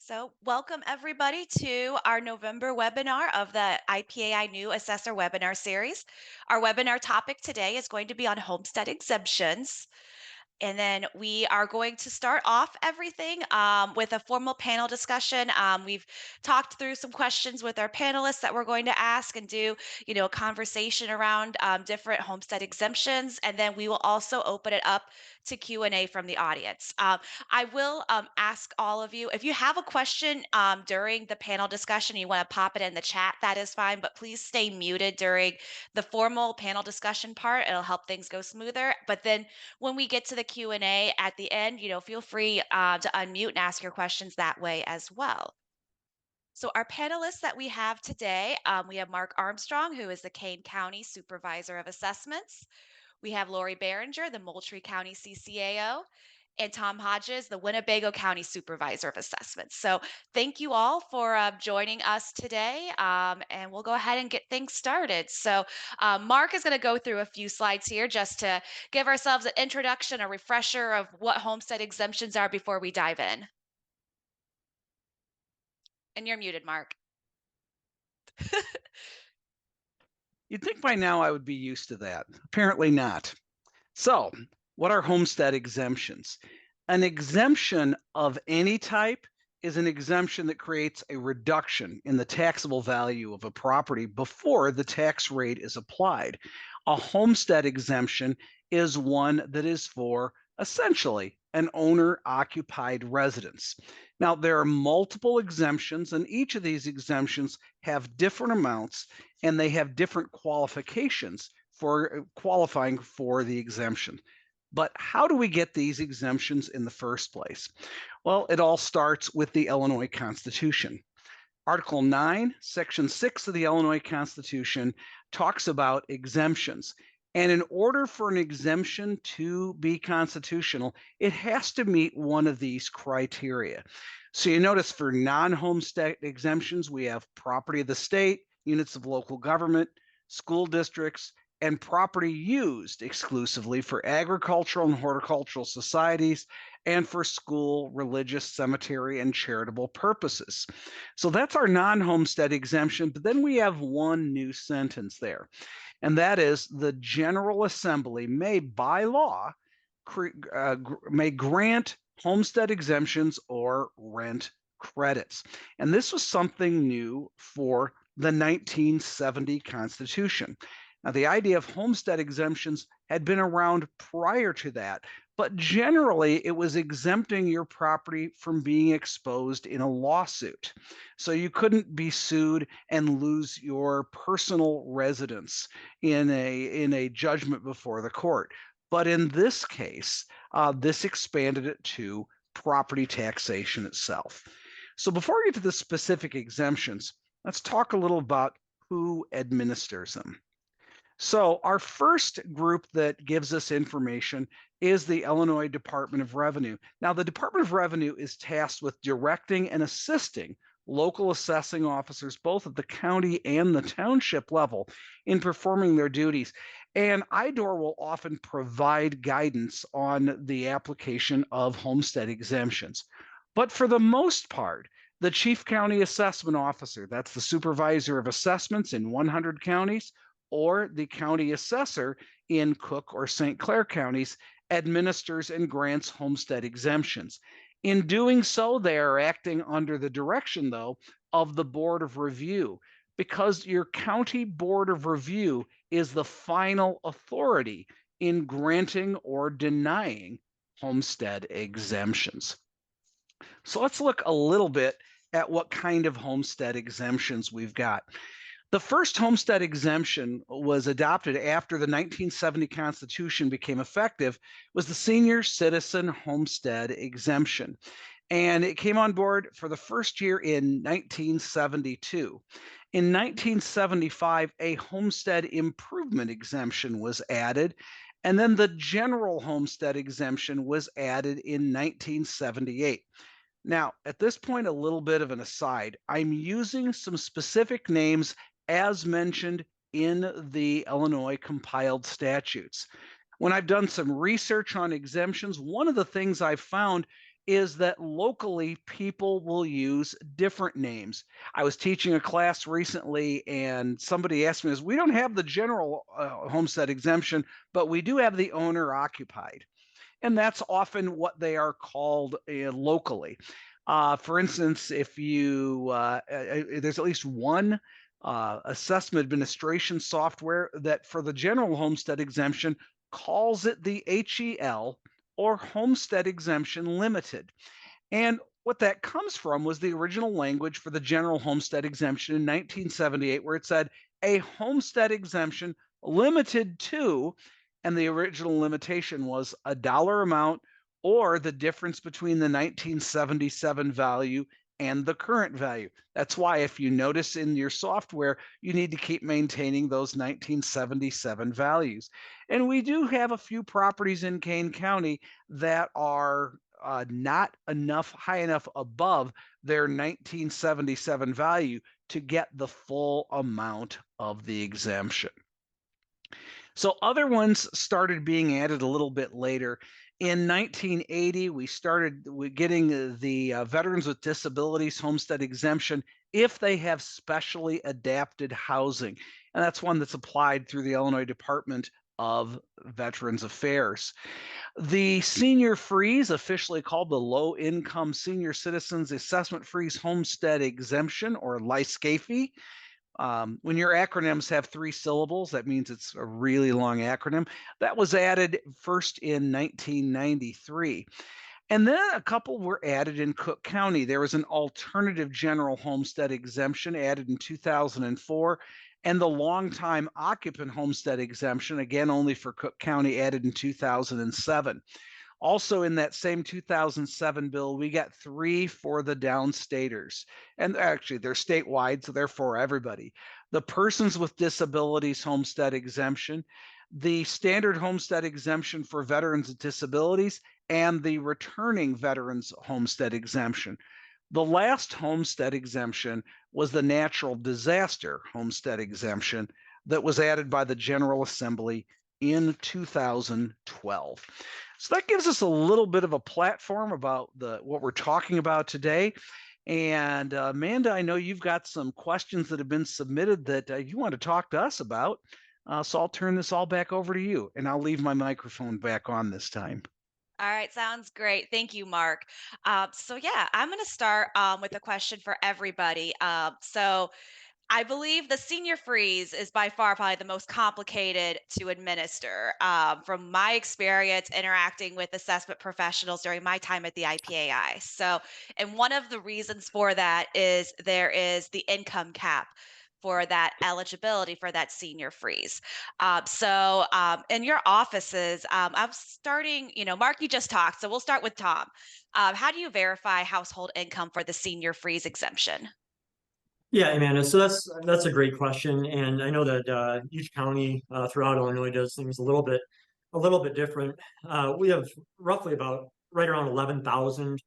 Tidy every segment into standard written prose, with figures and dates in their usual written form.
So, welcome everybody to our November webinar of the IPAI New Assessor webinar series. Our webinar topic today is going to be on homestead exemptions. And then we are going to start off everything with a formal panel discussion. We've talked through some questions with our panelists that we're going to ask and do, a conversation around different homestead exemptions. And then we will also open it up to Q&A from the audience. I will ask all of you, if you have a question during the panel discussion, you want to pop it in the chat, that is fine, but please stay muted during the formal panel discussion part. It'll help things go smoother. But then when we get to the Q&A at the end, feel free to unmute and ask your questions that way as well. So our panelists that we have today, we have Mark Armstrong, who is the Kane County Supervisor of Assessments. We have Lori Behringer, the Moultrie County CCAO, and Tom Hodges, the Winnebago County Supervisor of Assessments. So thank you all for joining us today, and we'll go ahead and get things started. So Mark is going to go through a few slides here just to give ourselves an introduction, a refresher of what homestead exemptions are before we dive in. And you're muted, Mark. You'd think by now I would be used to that. Apparently not. So, what are homestead exemptions? An exemption of any type is an exemption that creates a reduction in the taxable value of a property before the tax rate is applied. A homestead exemption is one that is for essentially an owner-occupied residence. Now, there are multiple exemptions, and each of these exemptions have different amounts, and they have different qualifications for qualifying for the exemption. But how do we get these exemptions in the first place? Well, it all starts with the Illinois Constitution. Article 9, Section 6 of the Illinois Constitution talks about exemptions. And in order for an exemption to be constitutional, it has to meet one of these criteria. So you notice for non-homestead exemptions, we have property of the state, units of local government, school districts, and property used exclusively for agricultural and horticultural societies and for school, religious, cemetery, and charitable purposes. So that's our non-homestead exemption, but then we have one new sentence there, and that is the General Assembly may, by law, may grant homestead exemptions or rent credits. And this was something new for the 1970 Constitution. Now, the idea of homestead exemptions had been around prior to that, but generally it was exempting your property from being exposed in a lawsuit. So you couldn't be sued and lose your personal residence in a judgment before the court. But in this case, this expanded it to property taxation itself. So before we get to the specific exemptions, let's talk a little about who administers them. So our first group that gives us information is the Illinois Department of Revenue. Now, the Department of Revenue is tasked with directing and assisting local assessing officers, both at the county and the township level, in performing their duties. And IDOR will often provide guidance on the application of homestead exemptions. But for the most part, the Chief County Assessment Officer, that's the supervisor of assessments in 100 counties, or the county assessor in Cook or St. Clair counties, administers and grants homestead exemptions. In doing so, they are acting under the direction, though, of the Board of Review, because your county Board of Review is the final authority in granting or denying homestead exemptions. So let's look a little bit at what kind of homestead exemptions we've got. The first homestead exemption was adopted after the 1970 Constitution became effective, was the Senior Citizen Homestead Exemption. And it came on board for the first year in 1972. In 1975, a homestead improvement exemption was added, and then the general homestead exemption was added in 1978. Now, at this point, a little bit of an aside. I'm using some specific names as mentioned in the Illinois compiled statutes. When I've done some research on exemptions, one of the things I've found is that locally people will use different names. I was teaching a class recently and somebody asked me, "Is we don't have the general homestead exemption, but we do have the owner occupied." And that's often what they are called locally. For instance, if you there's at least one assessment administration software that for the general homestead exemption calls it the HEL or Homestead Exemption Limited. And what that comes from was the original language for the general homestead exemption in 1978, where it said a homestead exemption limited to, and the original limitation was a dollar amount or the difference between the 1977 value and the current value. That's why, if you notice in your software, you need to keep maintaining those 1977 values. And we do have a few properties in Kane County that are not enough high enough above their 1977 value to get the full amount of the exemption. So other ones started being added a little bit later. In 1980, we started getting the Veterans with Disabilities Homestead Exemption if they have specially adapted housing. And that's one that's applied through the Illinois Department of Veterans Affairs. The senior freeze, officially called the Low Income Senior Citizens Assessment Freeze Homestead Exemption, or LISCAFE. When your acronyms have 3 syllables, that means it's a really long acronym. That was added first in 1993. And then a couple were added in Cook County. There was an alternative general homestead exemption added in 2004, and the longtime occupant homestead exemption, again only for Cook County, added in 2007. Also in that same 2007 bill, we got 3 for the downstaters. And actually, they're statewide, so they're for everybody. The persons with disabilities homestead exemption, the standard homestead exemption for veterans with disabilities, and the returning veterans homestead exemption. The last homestead exemption was the natural disaster homestead exemption that was added by the General Assembly in 2012. So that gives us a little bit of a platform about what we're talking about today. And Amanda, I know you've got some questions that have been submitted that you want to talk to us about. So I'll turn this all back over to you, and I'll leave my microphone back on this time. All right, sounds great. Thank you, Mark. So yeah, I'm going to start with a question for everybody. So I believe the senior freeze is by far probably the most complicated to administer. From my experience interacting with assessment professionals during my time at the IPAI. So, and one of the reasons for that is there is the income cap for that eligibility for that senior freeze. In your offices, I'm starting, Mark, you just talked, so we'll start with Tom. How do you verify household income for the senior freeze exemption? Yeah, Amanda. So that's a great question, and I know that each county throughout Illinois does things a little bit different. We have roughly about right around 11,000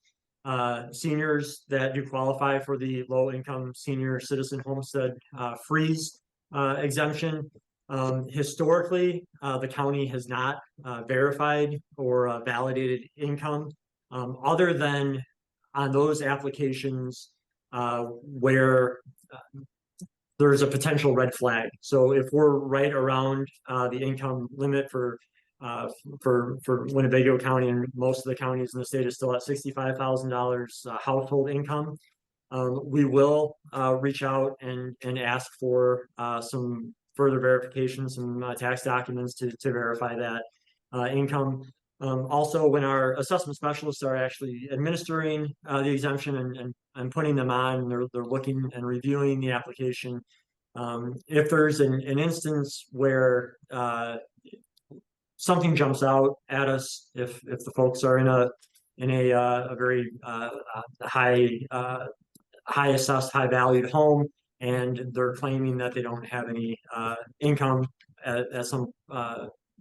seniors that do qualify for the low income senior citizen homestead freeze exemption. Historically, the county has not verified or validated income other than on those applications where there's a potential red flag. So if we're right around the income limit for Winnebago County, and most of the counties in the state is still at $65,000 household income, we will reach out and ask for some further verification, some tax documents to verify that income. Also, when our assessment specialists are actually administering the exemption and putting them on, they're looking and reviewing the application. If there's an instance where something jumps out at us, if the folks are in a very high assessed, high valued home, and they're claiming that they don't have any income at some,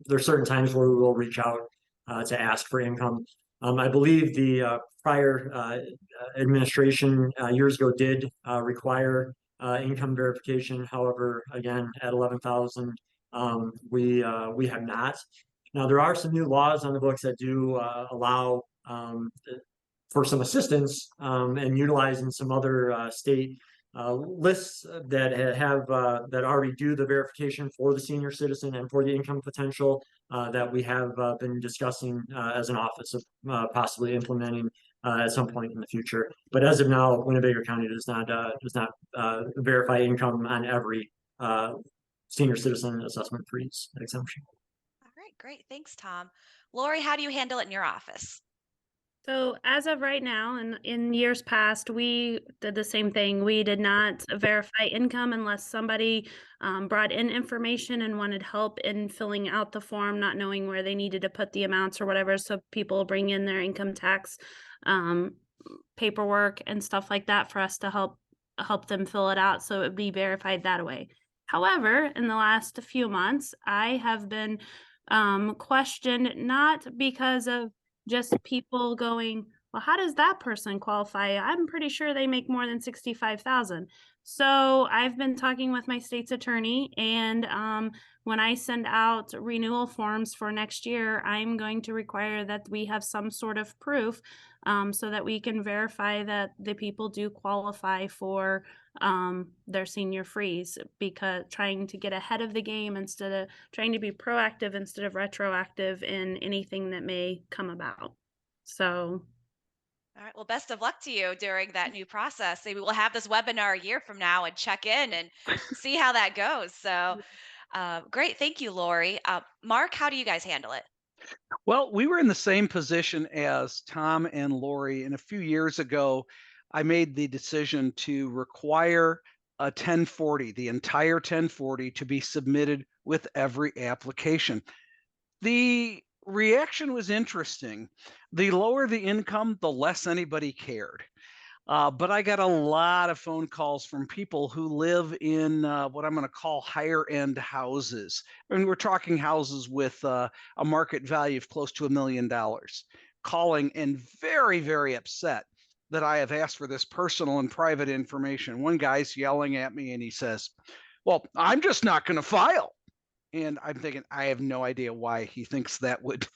there's certain times where we will reach out to ask for income. I believe the prior administration years ago did require income verification. However, again, at 11,000, we have not. Now, there are some new laws on the books that do allow for some assistance and utilizing some other state lists that have that already do the verification for the senior citizen and for the income potential that we have been discussing as an office of possibly implementing at some point in the future. But as of now, Winnebago County does not verify income on every senior citizen assessment freeze exemption. All right, great. Thanks, Tom. Lori, how do you handle it in your office? So as of right now, and in years past, we did the same thing. We did not verify income unless somebody brought in information and wanted help in filling out the form, not knowing where they needed to put the amounts or whatever. So people bring in their income tax um, paperwork and stuff like that for us to help them fill it out, so it would be verified that way. However, in the last few months, I have been questioned, not because of just people going, well, how does that person qualify? I'm pretty sure they make more than 65,000. So I've been talking with my state's attorney, and when I send out renewal forms for next year, I'm going to require that we have some sort of proof so that we can verify that the people do qualify for their senior freeze, because trying to get ahead of the game instead of trying to be proactive instead of retroactive in anything that may come about. So All right. Well, best of luck to you during that new process. Maybe we'll have this webinar a year from now and check in and see how that goes. So, great. Thank you, Lori. Mark, how do you guys handle it? Well, we were in the same position as Tom and Lori, and a few years ago, I made the decision to require a 1040, the entire 1040, to be submitted with every application. The reaction was interesting. The lower the income, the less anybody cared. But I got a lot of phone calls from people who live in what I'm going to call higher end houses. And we're talking houses with a market value of close to $1 million, calling and very, very upset that I have asked for this personal and private information. One guy's yelling at me and he says, well, I'm just not going to file. And I'm thinking, I have no idea why he thinks that would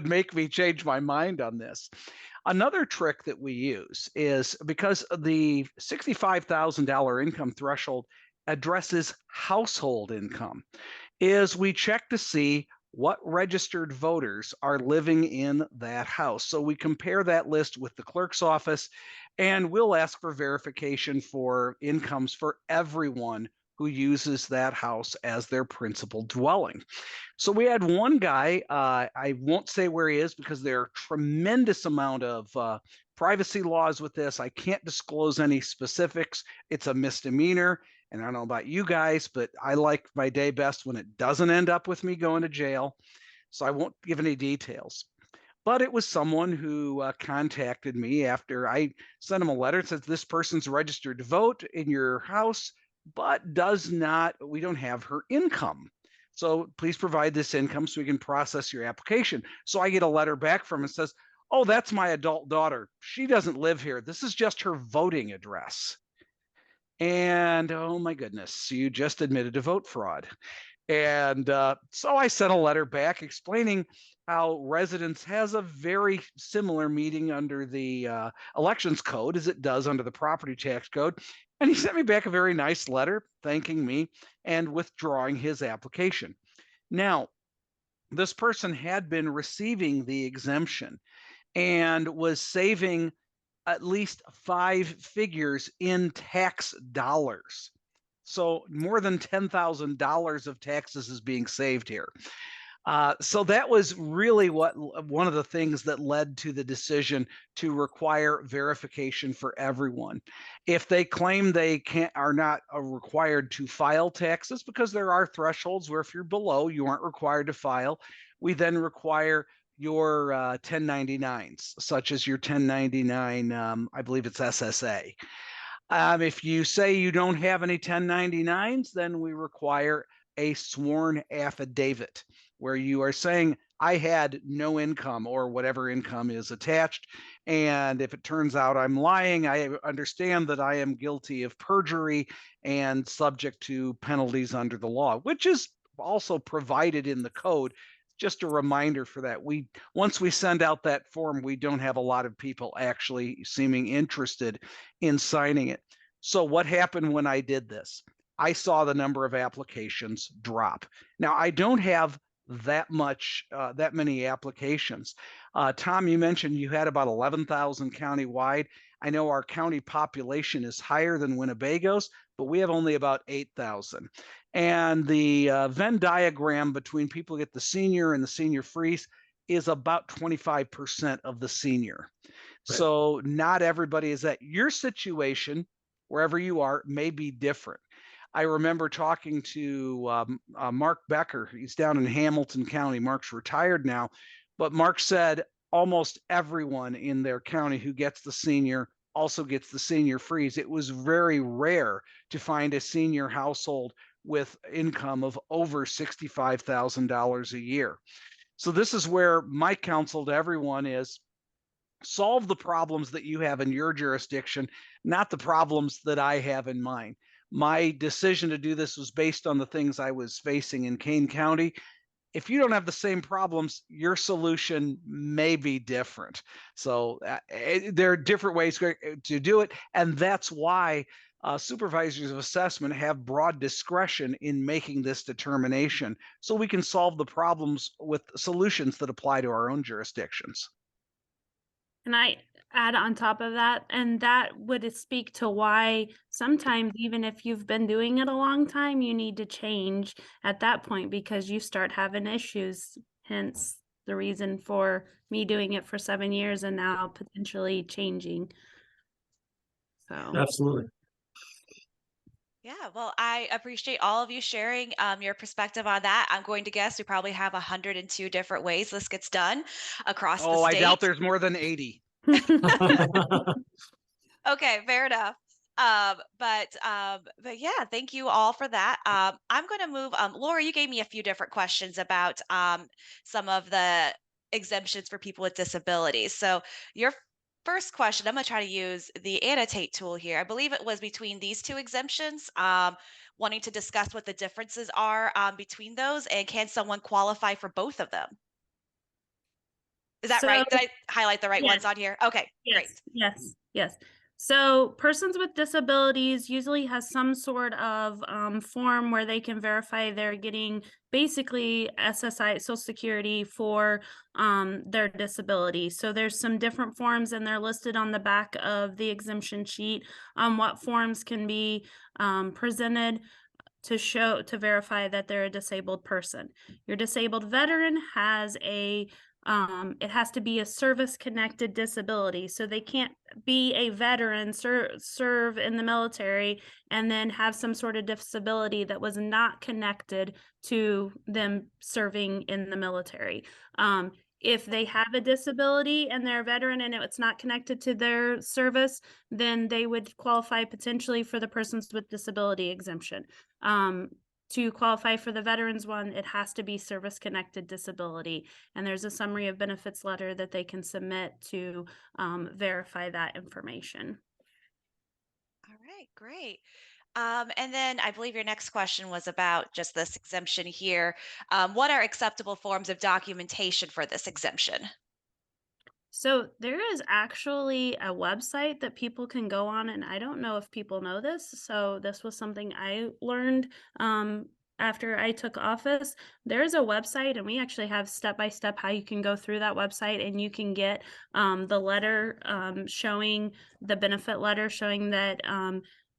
make me change my mind on this. Another trick that we use is, because the $65,000 income threshold addresses household income, is we check to see what registered voters are living in that house. So we compare that list with the clerk's office, and we'll ask for verification for incomes for everyone who uses that house as their principal dwelling. So we had one guy, I won't say where he is because there are tremendous amount of privacy laws with this. I can't disclose any specifics. It's a misdemeanor. And I don't know about you guys, but I like my day best when it doesn't end up with me going to jail. So I won't give any details. But it was someone who contacted me after I sent him a letter that says this person's registered to vote in your house, but we don't have her income. So please provide this income so we can process your application. So I get a letter back from him and says, oh, that's my adult daughter. She doesn't live here. This is just her voting address. And oh my goodness, you just admitted to vote fraud. And so I sent a letter back explaining how residence has a very similar meaning under the elections code as it does under the property tax code. And he sent me back a very nice letter thanking me and withdrawing his application. Now, this person had been receiving the exemption and was saving at least 5 figures in tax dollars. So more than $10,000 of taxes is being saved here. So that was really one of the things that led to the decision to require verification for everyone. If they claim they are not required to file taxes, because there are thresholds where if you're below, you aren't required to file, we then require your 1099s, such as your 1099, I believe it's SSA. If you say you don't have any 1099s, then we require a sworn affidavit where you are saying, I had no income or whatever income is attached. And if it turns out I'm lying, I understand that I am guilty of perjury and subject to penalties under the law, which is also provided in the code. just a reminder for that. Once we send out that form, we don't have a lot of people actually seeming interested in signing it. So what happened when I did this? I saw the number of applications drop. Now I don't have that many applications. Tom, you mentioned you had about 11,000 countywide. I know our county population is higher than Winnebago's, but we have only about 8,000. And the Venn diagram between people who get the senior and the senior freeze is about 25% of the senior. Right. So not everybody is at your situation, wherever you are, may be different. I remember talking to Mark Becker. He's down in Hamilton County. Mark's retired now, but Mark said almost everyone in their county who gets the senior also gets the senior freeze. It was very rare to find a senior household with income of over $65,000 a year. So this is where my counsel to everyone is: solve the problems that you have in your jurisdiction, not the problems that I have in mine. My decision to do this was based on the things I was facing in Kane County. If you don't have the same problems, your solution may be different. So there are different ways to do it. And that's why supervisors of assessment have broad discretion in making this determination, so we can solve the problems with solutions that apply to our own jurisdictions. And I add on top of that, and that would speak to why sometimes, even if you've been doing it a long time, you need to change at that point because you start having issues. Hence the reason for me doing it for 7 years and now potentially changing. So, Absolutely. Yeah, well, I appreciate all of you sharing your perspective on that. I'm going to guess we probably have 102 different ways this gets done across the Oh, I doubt state. there's more than 80. Okay, fair enough. But yeah, thank you all for that. I'm going to move. Laura, you gave me a few different questions about some of the exemptions for people with disabilities. So your first question, I'm going to try to use the annotate tool here. I believe it was between these two exemptions, wanting to discuss what the differences are between those, and can someone qualify for both of them? Is that so right? Did I highlight the right yes. ones on here? Okay, great. Yes. So persons with disabilities usually has some sort of form where they can verify they're getting basically SSI, Social Security for their disability. So there's some different forms and they're listed on the back of the exemption sheet on what forms can be presented to verify that they're a disabled person. Your disabled veteran has it has to be a service connected disability. So they can't be a veteran, serve in the military, and then have some sort of disability that was not connected to them serving in the military. If they have a disability and they're a veteran and it's not connected to their service, then they would qualify potentially for the persons with disability exemption. To qualify for the veterans one, it has to be service connected disability. And there's a summary of benefits letter that they can submit to verify that information. All right, great. And then I believe your next question was about just this exemption here. What are acceptable forms of documentation for this exemption? So there is actually a website that people can go on, and I don't know if people know this. So this was something I learned after I took office. There is a website, and we actually have step by step how you can go through that website, and you can get the letter showing the benefit letter showing that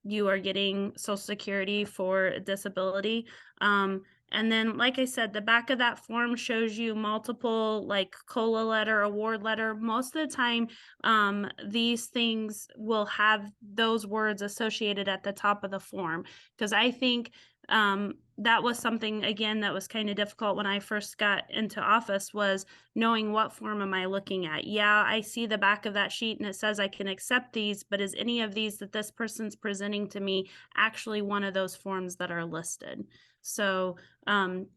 you are getting Social Security for disability. And then, like I said, the back of that form shows you multiple like COLA letter, award letter. Most of the time, these things will have those words associated at the top of the form. Because I think that was something, again, that was kind of difficult when I first got into office was knowing what form am I looking at. Yeah, I see the back of that sheet and it says I can accept these, but is any of these that this person's presenting to me actually one of those forms that are listed? So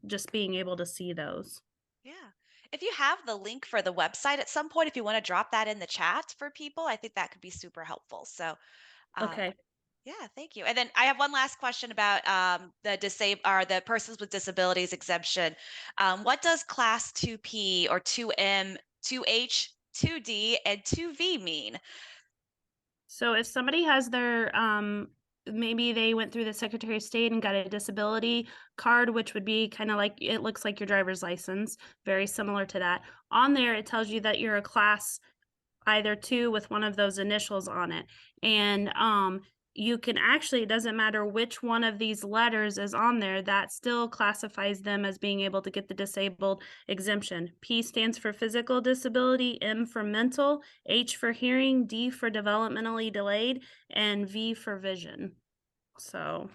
just being able to see those. Yeah. If you have the link for the website at some point, if you want to drop that in the chat for people, I think that could be super helpful. So, um, Okay. Yeah, thank you. And then I have one last question about the the persons with disabilities exemption. What does Class 2P or 2M, 2H, 2D, and 2V mean? So if somebody has their maybe they went through the Secretary of State and got a disability card, which would be kind of like it looks like your driver's license, very similar to that. On there, it tells you that you're a class either 2 with one of those initials on it. And, you can actually it doesn't matter which one of these letters is on there, that still classifies them as being able to get the disabled exemption. P stands for physical disability, M for mental, H for hearing, D for developmentally delayed, and V for vision. So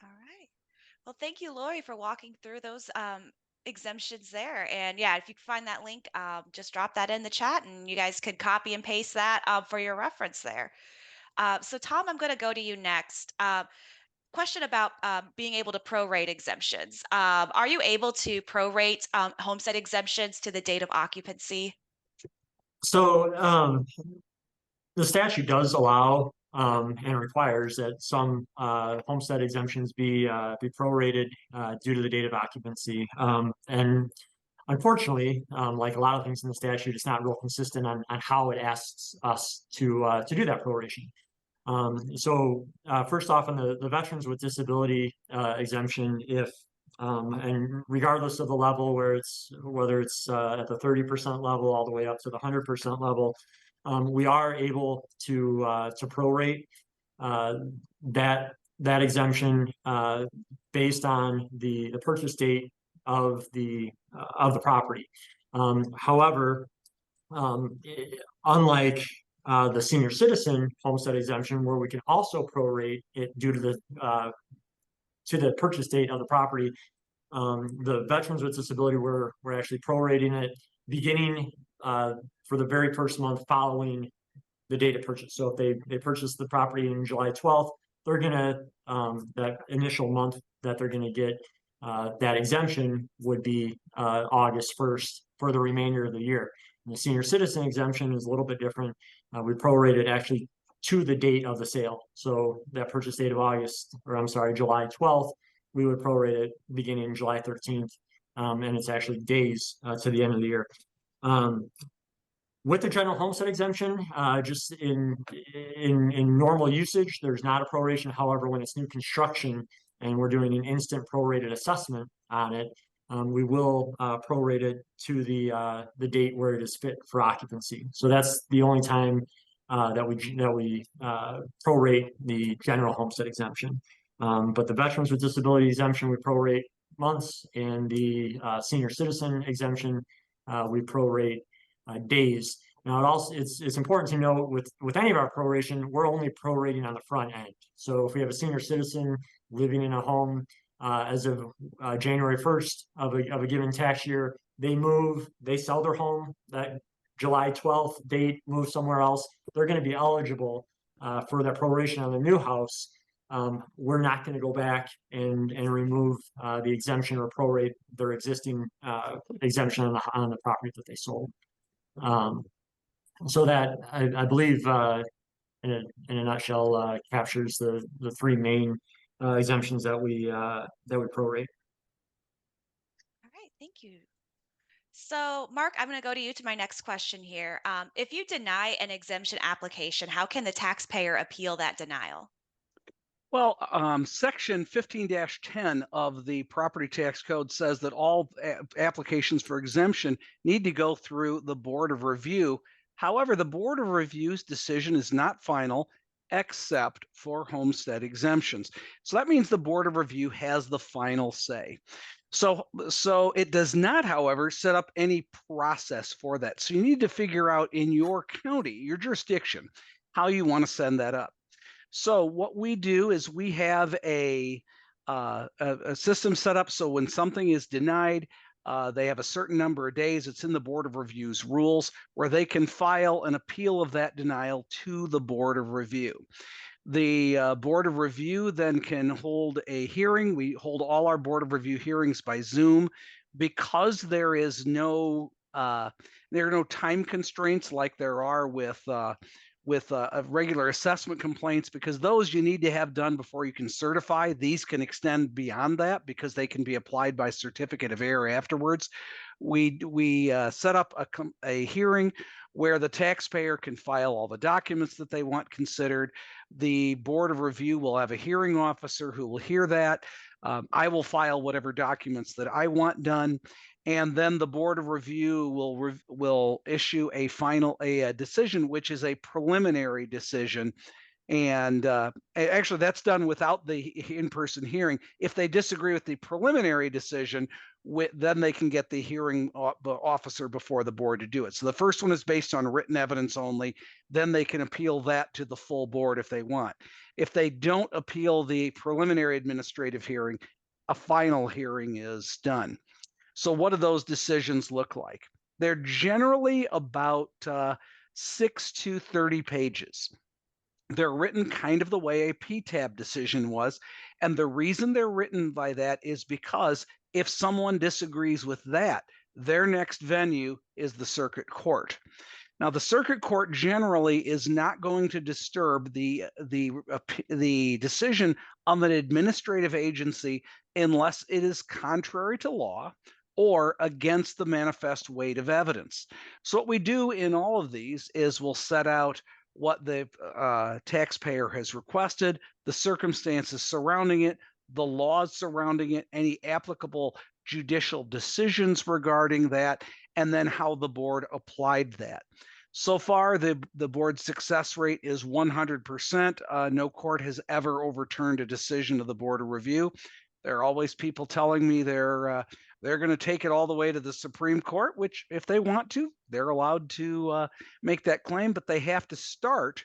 All right. Well, thank you, Lori, for walking through those exemptions there. And yeah, if you can find that link, just drop that in the chat and you guys could copy and paste that for your reference there. So, Tom, I'm going to go to you next. Question about being able to prorate exemptions. Are you able to prorate homestead exemptions to the date of occupancy? So the statute does allow and requires that some homestead exemptions be prorated due to the date of occupancy. And unfortunately, like a lot of things in the statute, it's not real consistent on how it asks us to do that proration. So first off, on the veterans with disability exemption, if and regardless of the level whether it's at the 30% level all the way up to the 100% level, we are able to prorate uh, that exemption based on the purchase date of the property. However, unlike the senior citizen homestead exemption, where we can also prorate it due to the purchase date of the property, the veterans with disability, we're actually prorating it beginning for the very first month following the date of purchase. So if they purchase the property in July 12th, they're gonna that initial month that they're gonna get that exemption would be August 1st for the remainder of the year. And the senior citizen exemption is a little bit different. We prorate it actually to the date of the sale. So that purchase date of July 12th, we would prorate it beginning July 13th. And it's actually days to the end of the year. With the general homestead exemption, just in normal usage, there's not a proration. However, when it's new construction and we're doing an instant prorated assessment on it, we will prorate it to the date where it is fit for occupancy. So that's the only time that we prorate the general homestead exemption. But the veterans with disability exemption, we prorate months, and the senior citizen exemption, we prorate days. Now, it's important to note with any of our proration, we're only prorating on the front end. So if we have a senior citizen living in a home as of January 1st of a given tax year, they sell their home that July 12th date, move somewhere else, they're going to be eligible for that proration on the new house. We're not going to go back and remove the exemption or prorate their existing exemption on the property that they sold. So that I believe in a nutshell captures the three main exemptions that we prorate. All right, thank you. So, Mark, I'm going to go to you to my next question here. If you deny an exemption application, how can the taxpayer appeal that denial? Well, section 15-10 of the property tax code says that all applications for exemption need to go through the Board of Review. However, the Board of Review's decision is not final except for homestead exemptions. So that means the Board of Review has the final say. So it does not, however, set up any process for that. So you need to figure out in your county, your jurisdiction, how you want to send that up. So what we do is we have a system set up so when something is denied, they have a certain number of days. It's in the Board of Review's rules where they can file an appeal of that denial to the Board of Review. The Board of Review then can hold a hearing. We hold all our Board of Review hearings by Zoom because there are no time constraints like there are with with regular assessment complaints, because those you need to have done before you can certify. These can extend beyond that because they can be applied by certificate of error afterwards. We set up a hearing where the taxpayer can file all the documents that they want considered. The Board of Review will have a hearing officer who will hear that. I will file whatever documents that I want done, and then the Board of Review will issue a final decision, which is a preliminary decision. And actually, that's done without the in-person hearing. If they disagree with the preliminary decision, then they can get the hearing officer before the board to do it. So the first one is based on written evidence only. Then they can appeal that to the full board if they want. If they don't appeal the preliminary administrative hearing, a final hearing is done. So what do those decisions look like? They're generally about 6 to 30 pages. They're written kind of the way a PTAB decision was. And the reason they're written by that is because if someone disagrees with that, their next venue is the circuit court. Now, the circuit court generally is not going to disturb the decision of an administrative agency unless it is contrary to law or against the manifest weight of evidence. So what we do in all of these is we'll set out what the taxpayer has requested, the circumstances surrounding it, the laws surrounding it, any applicable judicial decisions regarding that, and then how the board applied that. So far, the board's success rate is 100%. No court has ever overturned a decision of the Board of Review. There are always people telling me they're going to take it all the way to the Supreme Court, which if they want to, they're allowed to make that claim, but they have to start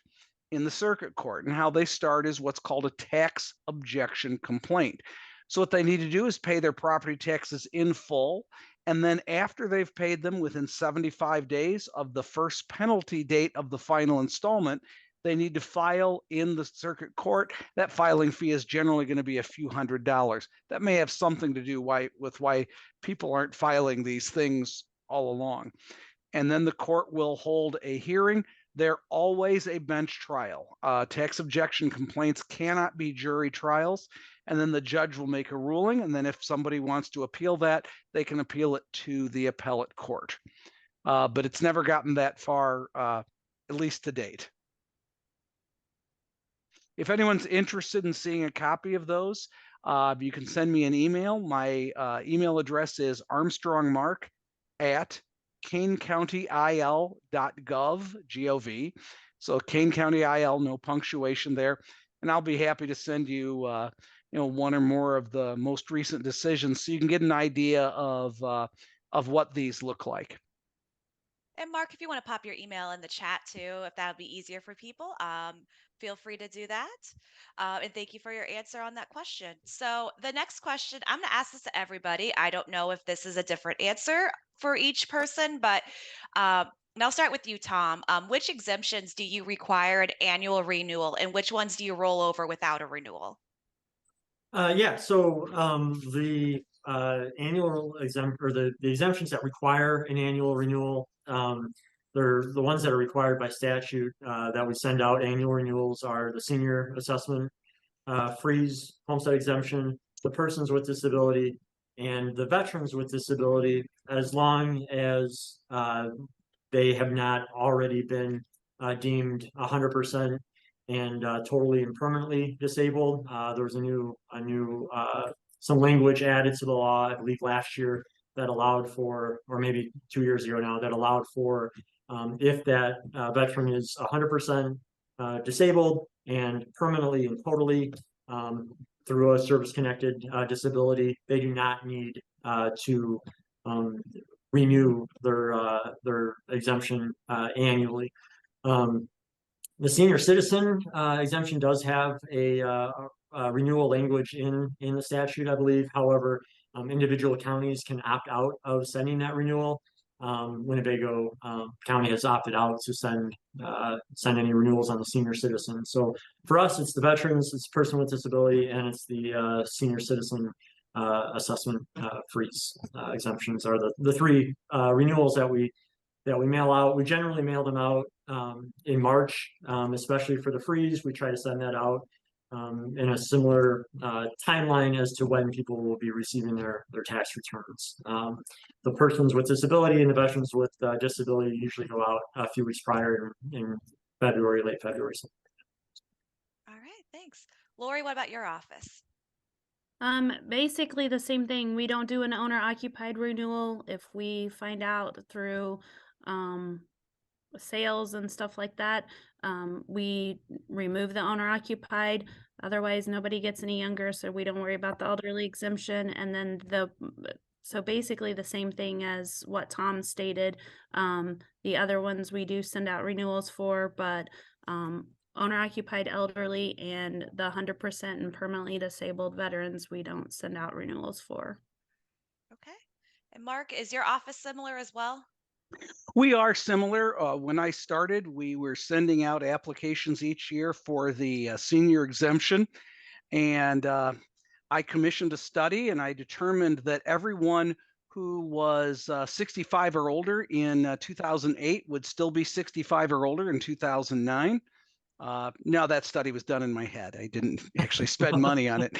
in the circuit court. And how they start is what's called a tax objection complaint. So what they need to do is pay their property taxes in full. And then after they've paid them within 75 days of the first penalty date of the final installment, they need to file in the circuit court. That filing fee is generally going to be a few $100s. That may have something to do with why people aren't filing these things all along. And then the court will hold a hearing. They're always a bench trial. Tax objection complaints cannot be jury trials. And then the judge will make a ruling. And then if somebody wants to appeal that, they can appeal it to the appellate court. But it's never gotten that far, at least to date. If anyone's interested in seeing a copy of those, you can send me an email. My email address is armstrongmark@kanecountyil.gov, G-O-V. So Kane County IL, no punctuation there. And I'll be happy to send you, one or more of the most recent decisions so you can get an idea of what these look like. And Mark, if you want to pop your email in the chat too, if that would be easier for people, feel free to do that. And thank you for your answer on that question. So the next question, I'm going to ask this to everybody. I don't know if this is a different answer for each person, but and I'll start with you, Tom. Which exemptions do you require an annual renewal, and which ones do you roll over without a renewal? So the annual the exemptions that require an annual renewal, they're the ones that are required by statute that we send out. Annual renewals are the senior assessment freeze, homestead exemption, the persons with disability, and the veterans with disability, as long as they have not already been deemed 100% and totally and permanently disabled. There was some language added to the law, I believe last year, that allowed for, or maybe 2 years ago now, that allowed for if that veteran is 100% disabled and permanently and totally through a service-connected disability, they do not need to renew their exemption annually. The senior citizen exemption does have a renewal language in the statute, I believe. However, individual counties can opt out of sending that renewal. Winnebago County has opted out to send any renewals on the senior citizen. So for us, it's the veterans, it's the person with disability, and it's the senior citizen assessment freeze exemptions are the three renewals that we that we mail out. We generally mail them out in March, especially for the freeze. We try to send that out in a similar timeline as to when people will be receiving their tax returns. The persons with disability and the veterans with disability usually go out a few weeks prior in February, late February. All right, thanks. Lori, what about your office? Basically the same thing. We don't do an owner occupied renewal. If we find out through sales and stuff like that, we remove the owner occupied. Otherwise, nobody gets any younger, so we don't worry about the elderly exemption. And then so basically the same thing as what Tom stated. The other ones we do send out renewals for, but owner occupied elderly and the 100% and permanently disabled veterans, we don't send out renewals for. Okay. And Mark, is your office similar as well? We are similar. When I started, we were sending out applications each year for the senior exemption. And I commissioned a study, and I determined that everyone who was 65 or older in 2008 would still be 65 or older in 2009. Now that study was done in my head. I didn't actually spend money on it.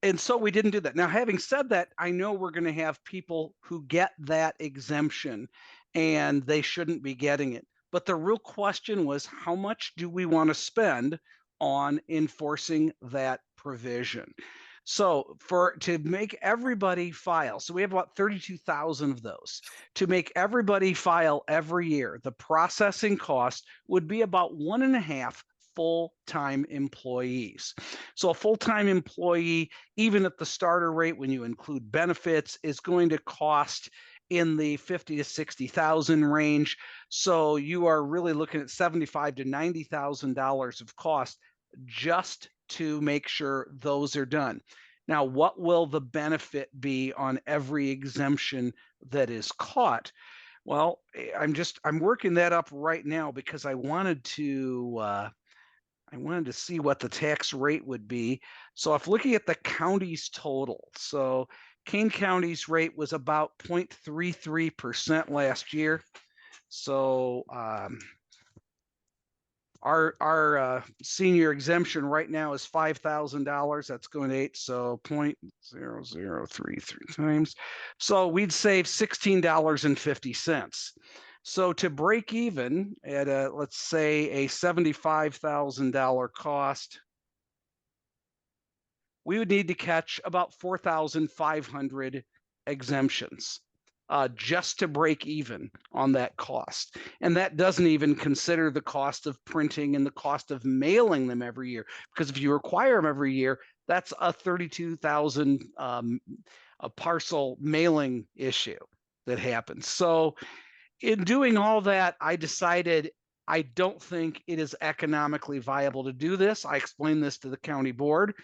And so we didn't do that. Now, having said that, I know we're going to have people who get that exemption and they shouldn't be getting it. But the real question was, how much do we want to spend on enforcing that provision? So to make everybody file, so we have about 32,000 of those. To make everybody file every year, the processing cost would be about 1.5 full-time employees. So a full-time employee, even at the starter rate, when you include benefits, is going to cost in the 50 to 60,000 range. So you are really looking at $75,000 to $90,000 of cost just to make sure those are done. Now, what will the benefit be on every exemption that is caught? Well, I'm working that up right now because I wanted to see what the tax rate would be. So if looking at the county's total, so Kane County's rate was about 0.33% last year. So our senior exemption right now is $5,000. That's going to 8, so 0.0033 times. So we'd save $16.50. So to break even at let's say a $75,000 cost, we would need to catch about 4,500 exemptions just to break even on that cost. And that doesn't even consider the cost of printing and the cost of mailing them every year. Because if you require them every year, that's a 32,000 a parcel mailing issue that happens. So in doing all that, I decided I don't think it is economically viable to do this. I explained this to the county board.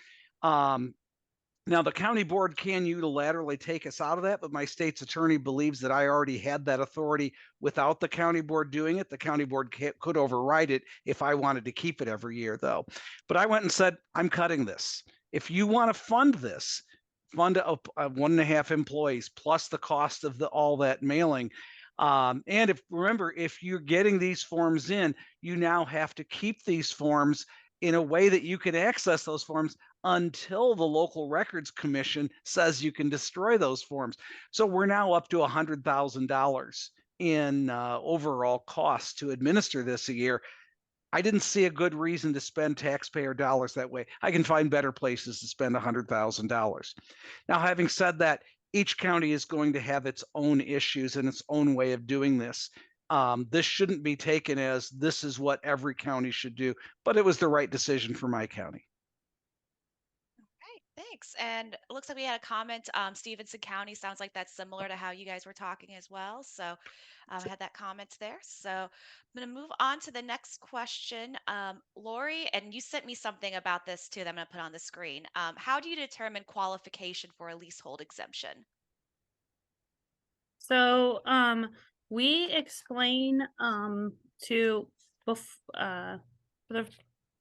Now, the county board can unilaterally take us out of that, but my state's attorney believes that I already had that authority without the county board doing it. The county board could override it if I wanted to keep it every year, though. But I went and said, I'm cutting this. If you want to fund this, fund 1.5 employees plus the cost of all that mailing. And remember, if you're getting these forms in, you now have to keep these forms in a way that you can access those forms until the local records commission says you can destroy those forms. So we're now up to $100,000 in overall costs to administer this a year. I didn't see a good reason to spend taxpayer dollars that way. I can find better places to spend $100,000. Now, having said that, each county is going to have its own issues and its own way of doing this. This shouldn't be taken as this is what every county should do, but it was the right decision for my county. Right, thanks. And it looks like we had a comment. Stevenson County sounds like that's similar to how you guys were talking as well. So I had that comment there. So I'm going to move on to the next question. Lori, and you sent me something about this too that I'm going to put on the screen. How do you determine qualification for a leasehold exemption? So we explain to for the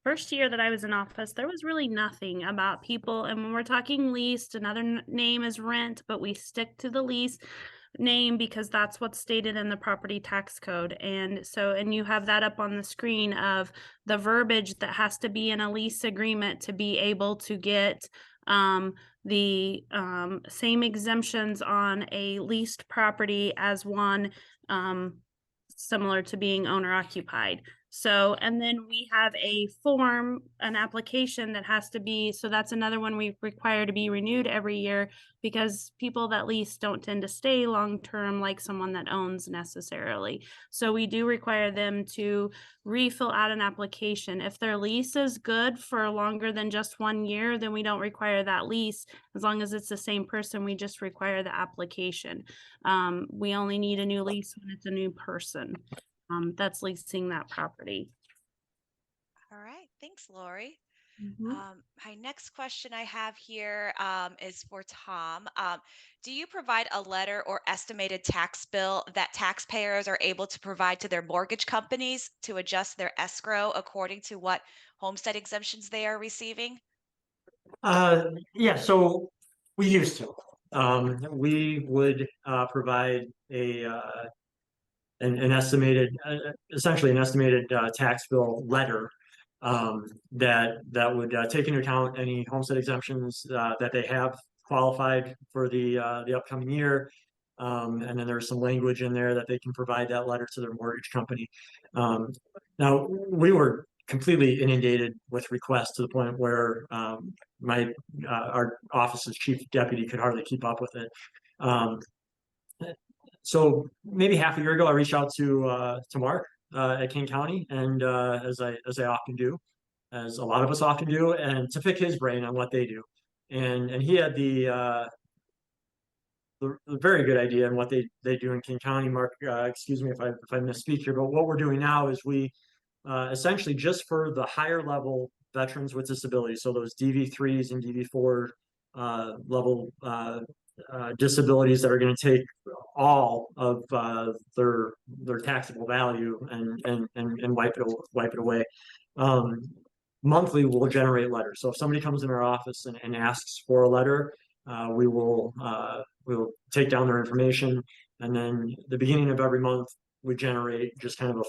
first year that I was in office, there was really nothing about people. And when we're talking leased, another name is rent, but we stick to the lease. name because that's what's stated in the property tax code. And so, and you have that up on the screen of the verbiage that has to be in a lease agreement to be able to get the same exemptions on a leased property as one similar to being owner occupied. So, and then we have a form, an application that has to be, so that's another one we require to be renewed every year because people that lease don't tend to stay long-term like someone that owns necessarily. So we do require them to refill out an application. If their lease is good for longer than just 1 year, then we don't require that lease. As long as it's the same person, we just require the application. We only need a new lease when it's a new person that's leasing that property. All right. Thanks, Lori. Mhm. My next question I have here is for Tom. Do you provide a letter or estimated tax bill that taxpayers are able to provide to their mortgage companies to adjust their escrow according to what homestead exemptions they are receiving? Yeah, so we used to. We would provide an estimated, essentially an estimated tax bill letter that would take into account any homestead exemptions that they have qualified for the upcoming year. And then there's some language in there that they can provide that letter to their mortgage company. Now, we were completely inundated with requests to the point where our office's chief deputy could hardly keep up with it. So maybe half a year ago, I reached out to Mark at King County, and as I often do, as a lot of us often do, and to pick his brain on what they do. And he had the very good idea on what they do in King County. Mark, excuse me if I misspeak here, but what we're doing now is we essentially just for the higher level veterans with disabilities, so those DV3s and DV4 level disabilities that are going to take all of their taxable value and wipe it away. Monthly, we'll generate letters. So if somebody comes in our office and asks for a letter, we will take down their information, and then the beginning of every month we generate just kind of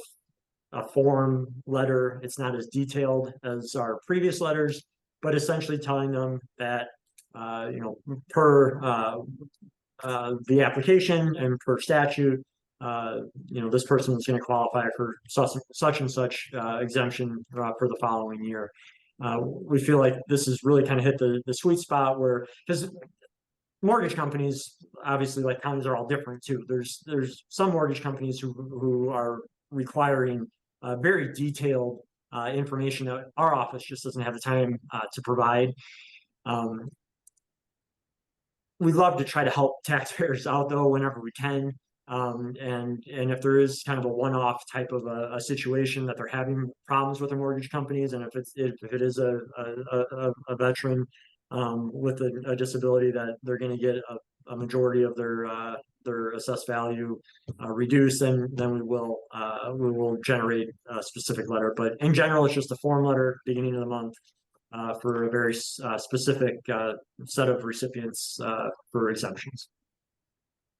a form letter. It's not as detailed as our previous letters, but essentially telling them that per the application and per statute, this person is going to qualify for such and such exemption for the following year. We feel like this has really kind of hit the sweet spot where, because mortgage companies, obviously, like counties, are all different too. There's some mortgage companies who are requiring very detailed information that our office just doesn't have the time to provide. We love to try to help taxpayers out though whenever we can. And if there is kind of a one-off type of a situation that they're having problems with their mortgage companies, and if it is a veteran with a disability that they're going to get a majority of their assessed value reduced, then we will generate a specific letter. But in general, it's just a form letter beginning of the month for a very specific set of recipients for exemptions.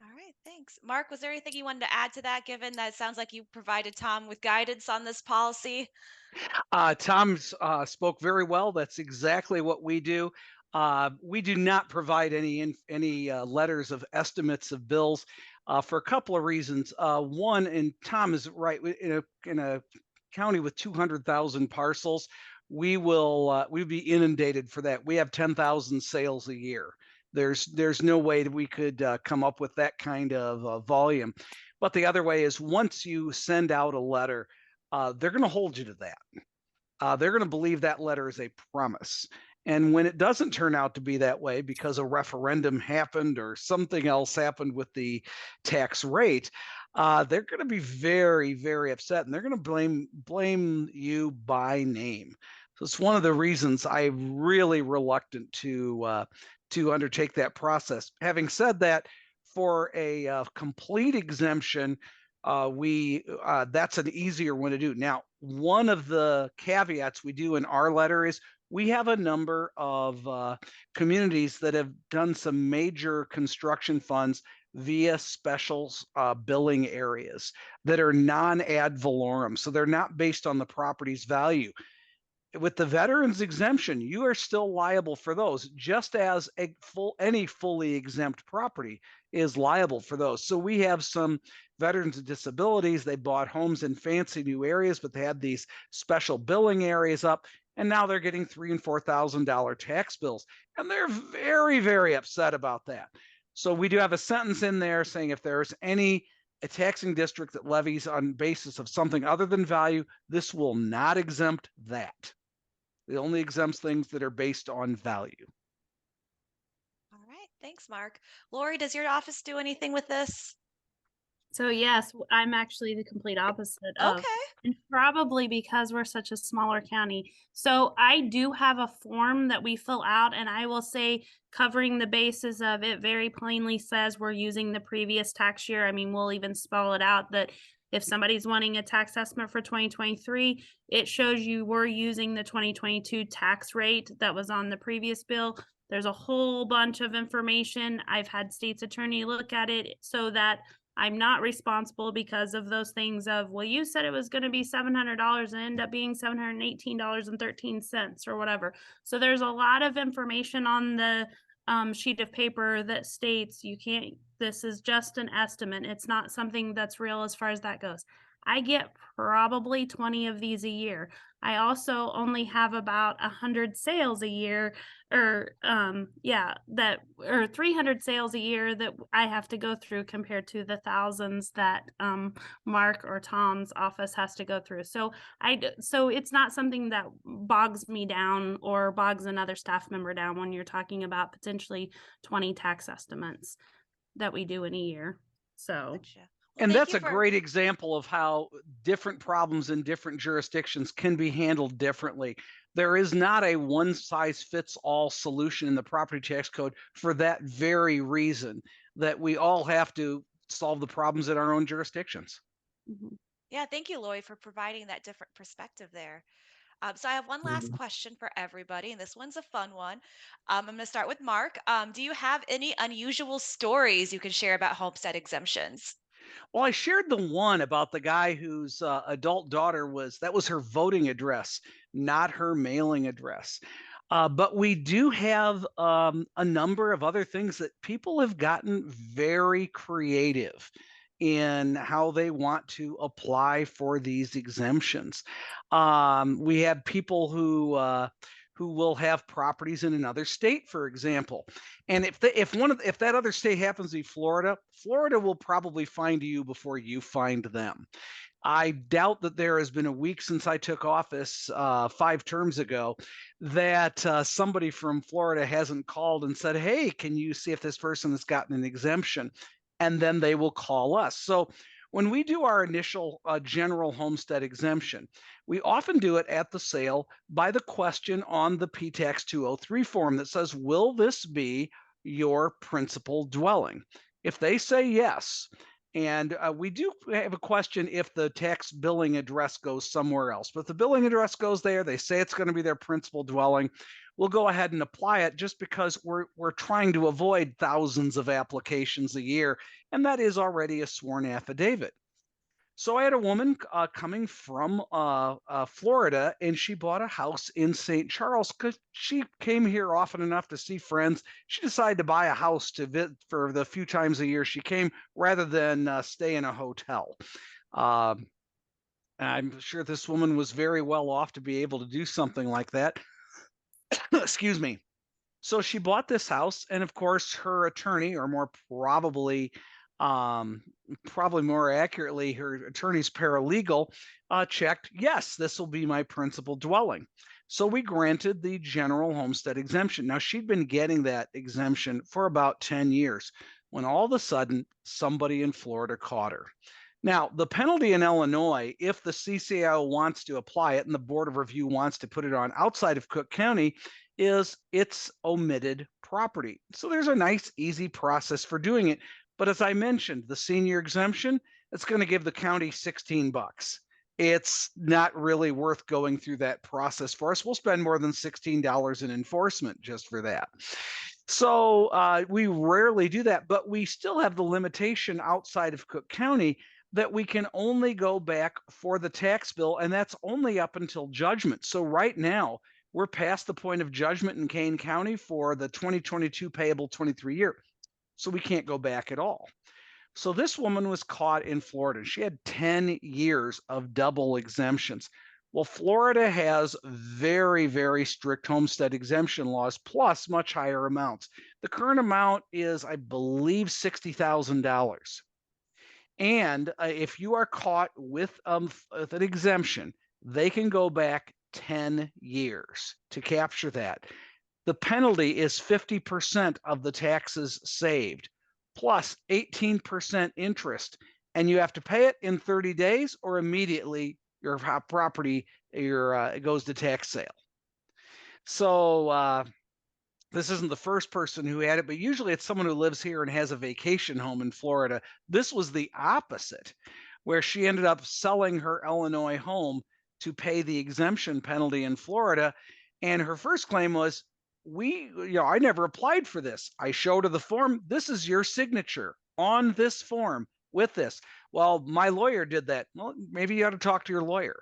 All right, thanks. Mark, was there anything you wanted to add to that, given that it sounds like you provided Tom with guidance on this policy? Tom spoke very well. That's exactly what we do. We do not provide any letters of estimates of bills for a couple of reasons. One, and Tom is right, in a county with 200,000 parcels, we'd be inundated for that. We have 10,000 sales a year. There's no way that we could come up with that kind of volume. But the other way is, once you send out a letter, they're going to hold you to that. They're going to believe that letter is a promise. And when it doesn't turn out to be that way because a referendum happened or something else happened with the tax rate, they're going to be very, very upset, and they're going to blame you by name. So it's one of the reasons I'm really reluctant to undertake that process. Having said that, for a complete exemption, that's an easier one to do. Now, one of the caveats we do in our letter is we have a number of communities that have done some major construction funds via special billing areas that are non-ad valorem. So they're not based on the property's value. With the veterans exemption, you are still liable for those, just as any fully exempt property is liable for those. So we have some veterans with disabilities. They bought homes in fancy new areas, but they had these special billing areas up, and now they're getting $3,000 and $4,000 tax bills, and they're very, very upset about that. So we do have a sentence in there saying if there's a taxing district that levies on basis of something other than value, this will not exempt that. It only exempts things that are based on value. All right. Thanks, Mark. Lori, does your office do anything with this? So yes, I'm actually the complete opposite of, Okay. and probably because we're such a smaller county. So I do have a form that we fill out, and I will say, covering the basis of it very plainly says we're using the previous tax year. I mean, we'll even spell it out that if somebody's wanting a tax estimate for 2023, it shows you we're using the 2022 tax rate that was on the previous bill. There's a whole bunch of information. I've had state's attorney look at it so that I'm not responsible because of those things of, well, you said it was going to be $700 and end up being $718.13 or whatever. So there's a lot of information on the sheet of paper that states you can't, this is just an estimate. It's not something that's real as far as that goes. I get probably 20 of these a year. I also only have about 100 sales a year, or 300 sales a year that I have to go through compared to the thousands that Mark or Tom's office has to go through. So it's not something that bogs me down or bogs another staff member down when you're talking about potentially 20 tax estimates that we do in a year. So Gotcha. Well, And thank that's you a for- great example of how different problems in different jurisdictions can be handled differently. There is not a one size fits all solution in the property tax code for that very reason, that we all have to solve the problems in our own jurisdictions. mhm. Yeah, thank you, Lori, for providing that different perspective there. So I have one last question for everybody, and this one's a fun one. I'm going to start with Mark. Do you have any unusual stories you can share about homestead exemptions? Well, I shared the one about the guy whose adult daughter that was her voting address, not her mailing address. But we do have a number of other things that people have gotten very creative in how they want to apply for these exemptions. We have people who will have properties in another state, for example. And if that other state happens to be Florida, Florida will probably find you before you find them. I doubt that there has been a week since I took office 5 terms ago that somebody from Florida hasn't called and said, "Hey, can you see if this person has gotten an exemption?" And then they will call us. So when we do our initial general homestead exemption, we often do it at the sale by the question on the PTAX 203 form that says, "Will this be your principal dwelling?" If they say yes, and we do have a question if the tax billing address goes somewhere else. But if the billing address goes there, they say it's going to be their principal dwelling, we'll go ahead and apply it, just because we're trying to avoid thousands of applications a year, and that is already a sworn affidavit. So I had a woman coming from Florida, and she bought a house in St. Charles because she came here often enough to see friends. She decided to buy a house to visit for the few times a year she came, rather than stay in a hotel. I'm sure this woman was very well off to be able to do something like that. Excuse me. So she bought this house, and of course, her attorney, or probably more accurately, her attorney's paralegal, checked, yes, this will be my principal dwelling. So we granted the general homestead exemption. Now, she'd been getting that exemption for about 10 years when all of a sudden somebody in Florida caught her. Now, the penalty in Illinois, if the CCIO wants to apply it and the Board of Review wants to put it on outside of Cook County, is it's omitted property. So there's a nice, easy process for doing it. But as I mentioned, the senior exemption, it's going to give the county $16. It's not really worth going through that process for us. We'll spend more than $16 in enforcement just for that. So we rarely do that, but we still have the limitation outside of Cook County that we can only go back for the tax bill, and that's only up until judgment. So right now, we're past the point of judgment in Kane County for the 2022 payable 23 year. So we can't go back at all. So this woman was caught in Florida. She had 10 years of double exemptions. Well, Florida has very, very strict homestead exemption laws, plus much higher amounts. The current amount is, I believe, $60,000. And if you are caught with an exemption, they can go back 10 years to capture that. The penalty is 50% of the taxes saved, plus 18% interest, and you have to pay it in 30 days or immediately your property it goes to tax sale. So this isn't the first person who had it, but usually it's someone who lives here and has a vacation home in Florida. This was the opposite, where she ended up selling her Illinois home to pay the exemption penalty in Florida. And her first claim was, I never applied for this. I showed her the form. This is your signature on this form with this. Well, my lawyer did that. Well, maybe you ought to talk to your lawyer.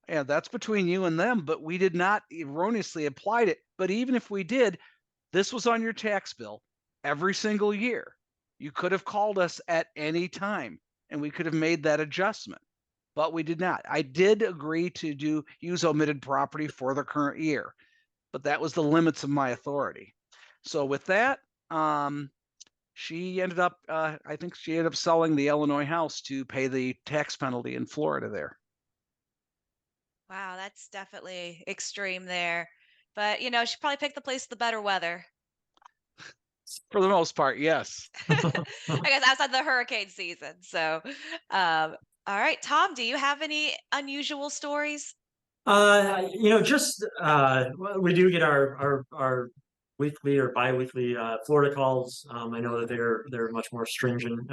Yeah, that's between you and them, but we did not erroneously applied it. But even if we did, this was on your tax bill every single year. You could have called us at any time and we could have made that adjustment, but we did not. I did agree to use omitted property for the current year, but that was the limits of my authority. So with that, she ended up, I think she ended up selling the Illinois house to pay the tax penalty in Florida there. Wow, that's definitely extreme there. But, she probably picked the place with the better weather. For the most part, yes. I guess outside the hurricane season. So, all right, Tom, do you have any unusual stories? Just we do get our weekly or biweekly Florida calls. I know that they're much more stringent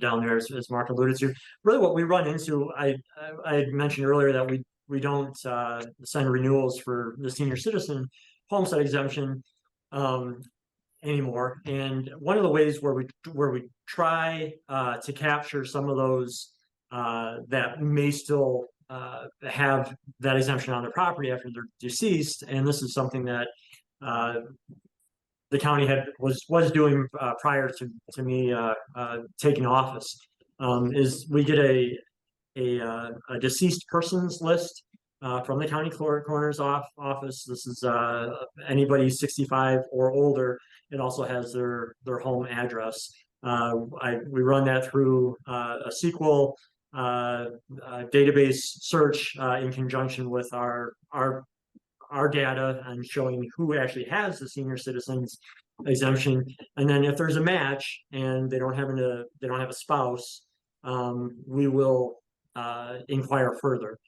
down there, as Mark alluded to. Really, what we run into, I mentioned earlier that we don't send renewals for the senior citizen homestead exemption anymore. And one of the ways where we try to capture some of those that may still have that exemption on their property after they're deceased, and this is something that the county was doing prior to me taking office, is we get a deceased persons list from the county coroner's office. This is anybody 65 or older. It also has their home address. We run that through a SQL database search in conjunction with our data and showing who actually has the senior citizens exemption. And then if there's a match and they don't have a spouse, we will inquire further.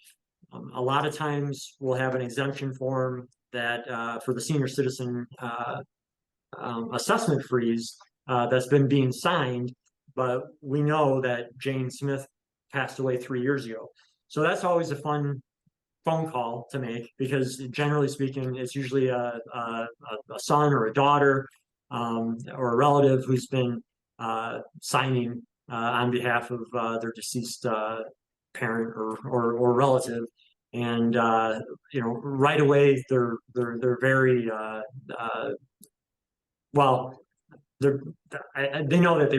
A lot of times we'll have an exemption form that for the senior citizen assessment freeze that's been being signed, but we know that Jane Smith passed away 3 years ago. So that's always a fun phone call to make, because generally speaking, it's usually a son or a daughter or a relative who's been signing on behalf of their deceased parent or relative. And right away they're very well, they know that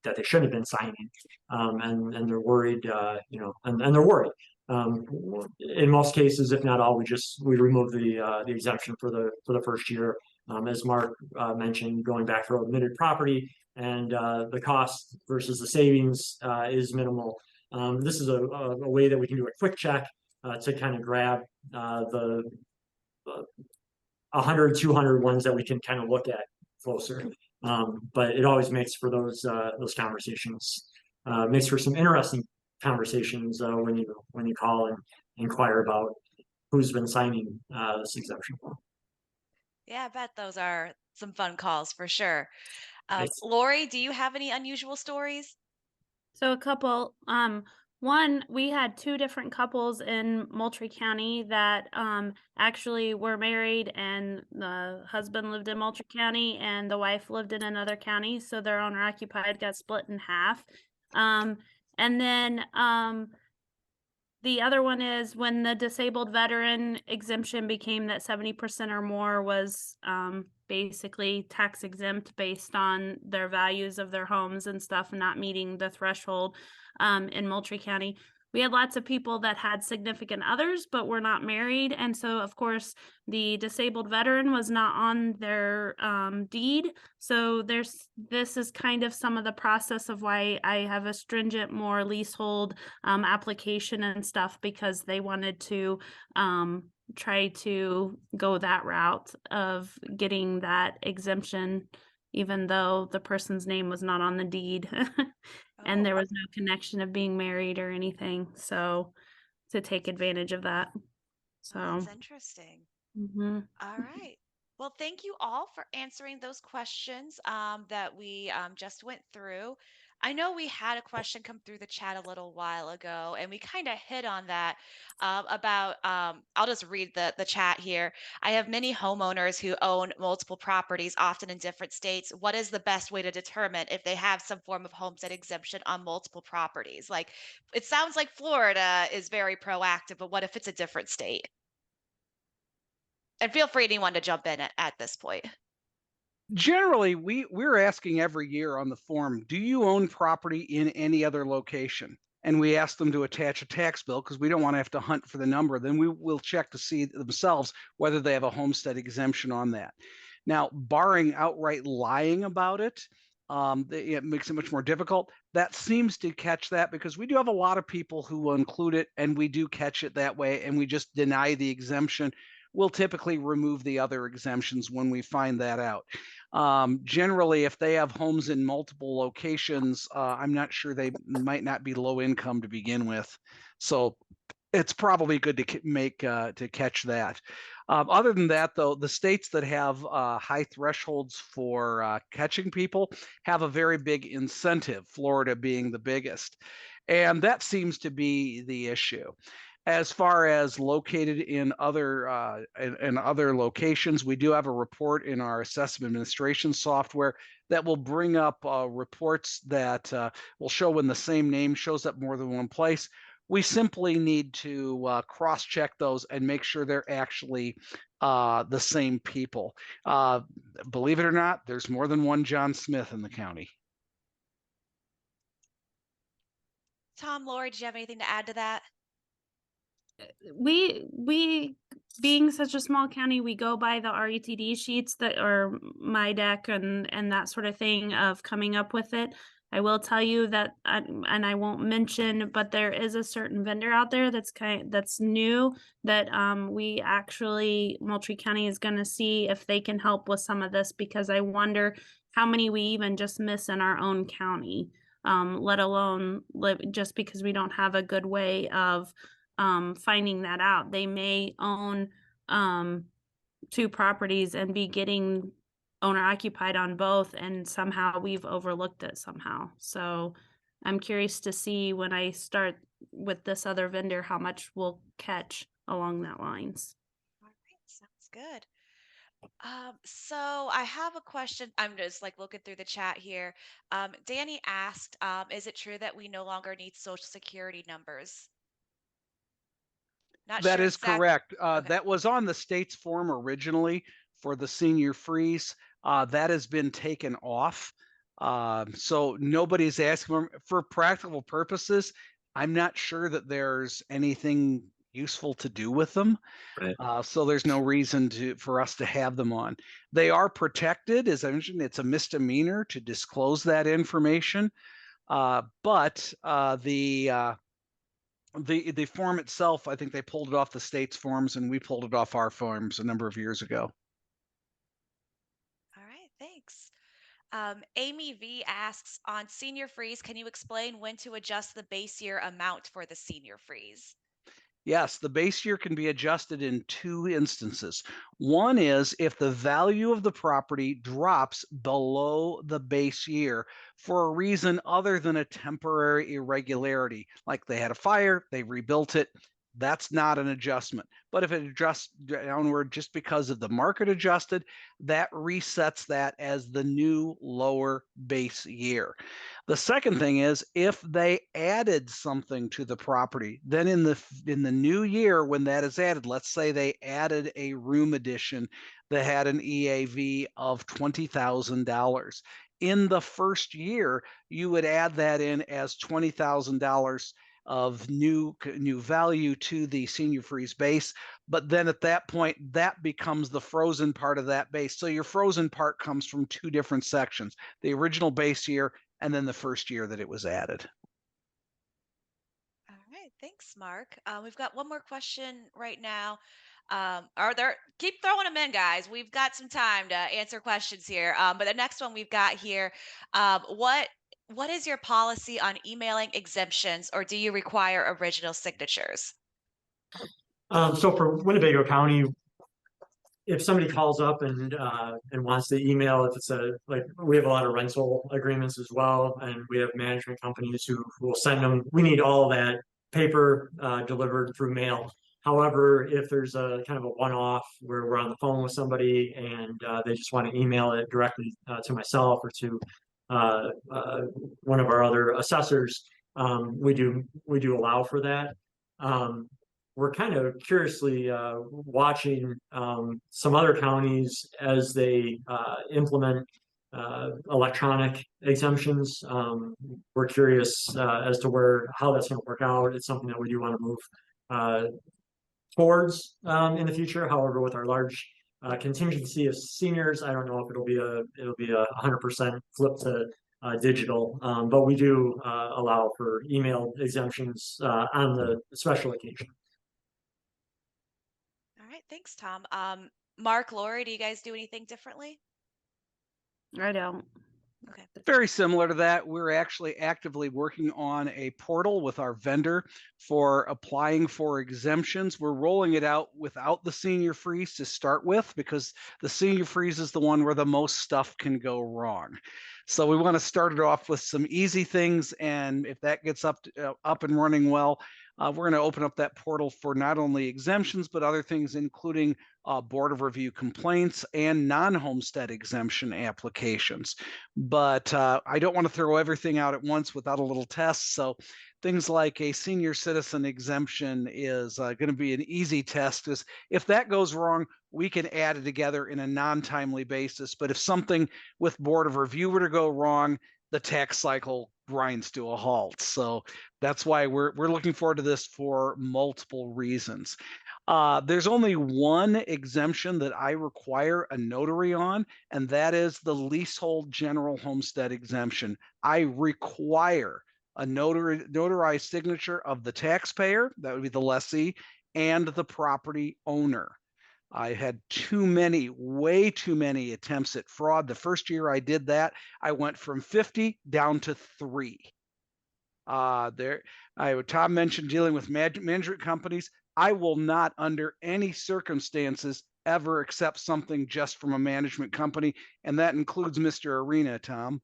that they shouldn't have been signing, and they're worried, and they're worried. In most cases, if not all, we remove the exemption for the first year, as Mark mentioned, going back for omitted property, and the cost versus the savings is minimal. This is a way that we can do a quick check to kind of grab the 100, 200 ones that we can kind of look at closer. But it always makes for those conversations. Makes for some interesting conversations when you call and inquire about who's been signing this exemption. Yeah, I bet those are some fun calls for sure. Thanks. Lori, do you have any unusual stories? So a couple. One, we had 2 different couples in Moultrie County that, actually were married, and the husband lived in Moultrie County and the wife lived in another county, so their owner occupied got split in half. And then, the other one is when the disabled veteran exemption became that 70% or more was, basically tax exempt based on their values of their homes and stuff, not meeting the threshold, in Moultrie County. We had lots of people that had significant others, but were not married, and so, of course, the disabled veteran was not on their, deed, so this is kind of some of the process of why I have a stringent, more leasehold application and stuff, because they wanted to try to go that route of getting that exemption, even though the person's name was not on the deed and Oh, there was no connection of being married or anything. So to take advantage of that. So, that's interesting. mhm. All right. Well, thank you all for answering those questions that we just went through. I know we had a question come through the chat a little while ago, and we kind of hit on that about. I'll just read the chat here. I have many homeowners who own multiple properties, often in different states. What is the best way to determine if they have some form of homestead exemption on multiple properties? Like, it sounds like Florida is very proactive, but what if it's a different state? And feel free anyone to jump in at this point. Generally, we're asking every year on the form, do you own property in any other location? And we ask them to attach a tax bill because we don't want to have to hunt for the number. Then we will check to see themselves whether they have a homestead exemption on that. Now, barring outright lying about it, it makes it much more difficult. That seems to catch that because we do have a lot of people who will include it, and we do catch it that way, and we just deny the exemption. We'll typically remove the other exemptions when we find that out. Generally, if they have homes in multiple locations, I'm not sure they might not be low income to begin with. So it's probably good to to catch that. Other than that, though, the states that have high thresholds for catching people have a very big incentive, Florida being the biggest. And that seems to be the issue. As far as located in other locations, we do have a report in our assessment administration software that will bring up reports that will show when the same name shows up more than one place. We simply need to cross-check those and make sure they're actually the same people. Believe it or not, there's more than one John Smith in the county. Tom, Lori, do you have anything to add to that? We being such a small county, we go by the RETD sheets that are my deck and that sort of thing of coming up with it. I will tell you that, and I won't mention, but there is a certain vendor out there that's new that we actually Moultrie County is going to see if they can help with some of this, because I wonder how many we even just miss in our own county, let alone just because we don't have a good way of finding that out. They may own 2 properties and be getting owner occupied on both, and somehow we've overlooked it somehow. So I'm curious to see when I start with this other vendor how much we'll catch along that lines. All right, sounds good. So I have a question. I'm just like looking through the chat here. Danny asked, is it true that we no longer need social security numbers? Not That sure is exact. correct. Okay. That was on the state's form originally for the senior freeze. That has been taken off. So nobody's asking for practical purposes. I'm not sure that there's anything useful to do with them. Right. So there's no reason for us to have them on. They are protected. As I mentioned, it's a misdemeanor to disclose that information. But the form itself, I think they pulled it off the state's forms, and we pulled it off our forms a number of years ago. All right, thanks. Amy V asks, on senior freeze, can you explain when to adjust the base year amount for the senior freeze? Yes, the base year can be adjusted in two instances. One is if the value of the property drops below the base year for a reason other than a temporary irregularity, like they had a fire, they rebuilt it. That's not an adjustment. But if it adjusts downward just because of the market adjusted, that resets that as the new lower base year. The second thing is if they added something to the property, then in the new year when that is added, let's say they added a room addition that had an EAV of $20,000. In the first year, you would add that in as $20,000 of new value to the senior freeze base, but then at that point that becomes the frozen part of that base. So your frozen part comes from two different sections: the original base year and then the first year that it was added. All right, thanks, Mark. We've got one more question right now. Keep throwing them in, guys. We've got some time to answer questions here. But the next one we've got here, what is your policy on emailing exemptions, or do you require original signatures? So for Winnebago County, if somebody calls up and wants to email, if it's like we have a lot of rental agreements as well, and we have management companies who will send them. We need all that paper delivered through mail. However, if there's a kind of a one-off where we're on the phone with somebody and they just want to email it directly to myself or to one of our other assessors, we do allow for that. We're kind of curiously watching some other counties as they implement electronic exemptions. We're curious as to how that's going to work out. It's something that we do want to move towards in the future. However, with our large contingency of seniors, I don't know if it'll be a 100% flip to digital, but we do allow for email exemptions on the special occasion. All right, thanks, Tom. Mark, Lori, do you guys do anything differently? I don't. Okay. Very similar to that. We're actually actively working on a portal with our vendor for applying for exemptions. We're rolling it out without the senior freeze to start with, because the senior freeze is the one where the most stuff can go wrong. So we want to start it off with some easy things, and if that gets up and running well, we're going to open up that portal for not only exemptions, but other things, including Board of Review complaints and non-homestead exemption applications. But I don't want to throw everything out at once without a little test. So things like a senior citizen exemption is going to be an easy test. Is if that goes wrong, we can add it together in a non-timely basis. But if something with Board of Review were to go wrong, the tax cycle grinds to a halt. So that's why we're looking forward to this for multiple reasons. There's only one exemption that I require a notary on, and that is the leasehold general homestead exemption. I require a notarized signature of the taxpayer, that would be the lessee, and the property owner. I had way too many attempts at fraud. The first year I did that, I went from 50 down to 3. Tom mentioned dealing with management companies. I will not, under any circumstances, ever accept something just from a management company, and that includes Mr. Arena, Tom,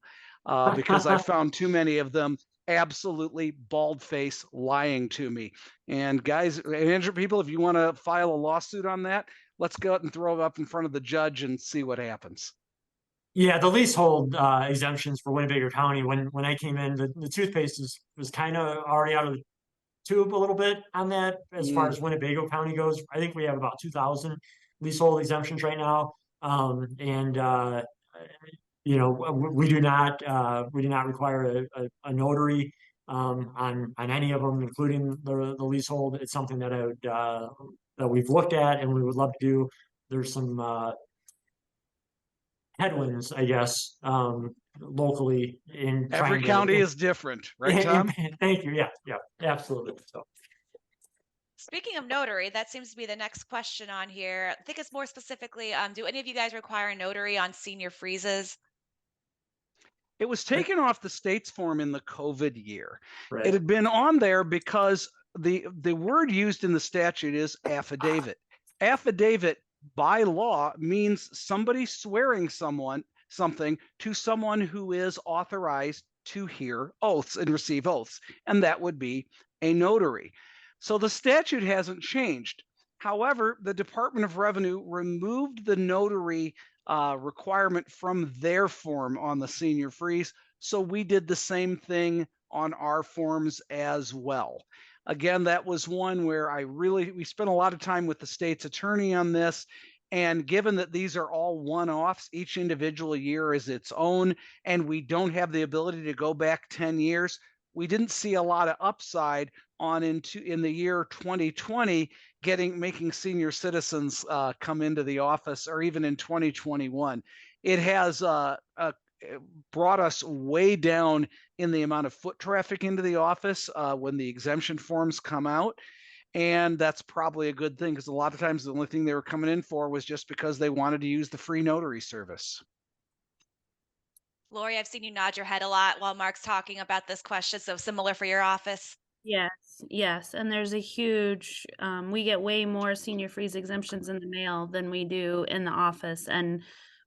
because I found too many of them absolutely bald-faced lying to me. And guys, management people, if you want to file a lawsuit on that, let's go out and throw it up in front of the judge and see what happens. Yeah, the leasehold exemptions for Winnebago County, when I came in, the toothpaste was kind of already out of the tube a little bit on that as far as Winnebago County goes. I think we have about 2,000 leasehold exemptions right now. We do not require a notary on any of them, including the leasehold. It's something that we've looked at and we would love to do. There's some headwinds, I guess, locally in every county is different, right, Tom? Thank you. Yeah, absolutely. So. Speaking of notary, that seems to be the next question on here. I think it's more specifically, do any of you guys require a notary on senior freezes? It was taken off the state's form in the COVID year. Right. It had been on there because the word used in the statute is affidavit. Affidavit by law means somebody swearing something to someone who is authorized to hear oaths and receive oaths, and that would be a notary. So the statute hasn't changed. However, the Department of Revenue removed the notary requirement from their form on the senior freeze. So we did the same thing on our forms as well. Again, that was one where we spent a lot of time with the state's attorney on this. And given that these are all one-offs, each individual year is its own, and we don't have the ability to go back 10 years, we didn't see a lot of upside in the year 2020 making senior citizens come into the office, or even in 2021. It has brought us way down in the amount of foot traffic into the office when the exemption forms come out. And that's probably a good thing, because a lot of times the only thing they were coming in for was just because they wanted to use the free notary service. Lori, I've seen you nod your head a lot while Mark's talking about this question. So similar for your office. Yes, yes. And there's a huge, we get way more senior freeze exemptions in the mail than we do in the office. And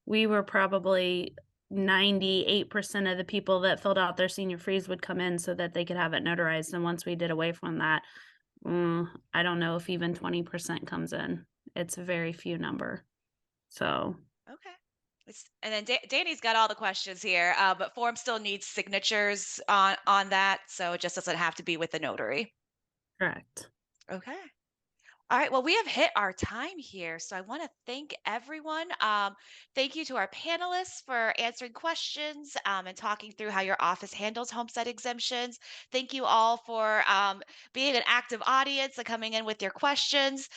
we were probably 98% of the people that filled out their senior freeze would come in so that they could have it notarized. And once we did away from that, I don't know if even 20% comes in. It's a very few number. So. Okay. And then Danny's got all the questions here, but form still needs signatures on that, so it just doesn't have to be with the notary. Correct. Okay. All right, well, we have hit our time here, so I want to thank everyone. Thank you to our panelists for answering questions and talking through how your office handles homestead exemptions. Thank you all for being an active audience and coming in with your questions.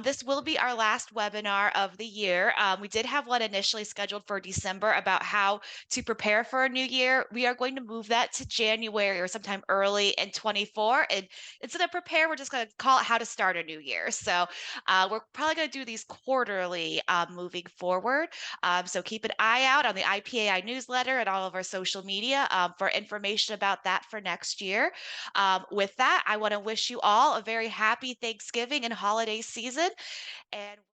This will be our last webinar of the year. We did have one initially scheduled for December about how to prepare for a new year. We are going to move that to January or sometime early in 24. And instead of prepare, we're just going to call it how to start a new year. So we're probably going to do these quarterly moving forward. So keep an eye out on the IPAI newsletter and all of our social media for information about that for next year. With that, I want to wish you all a very happy Thanksgiving and holiday season. And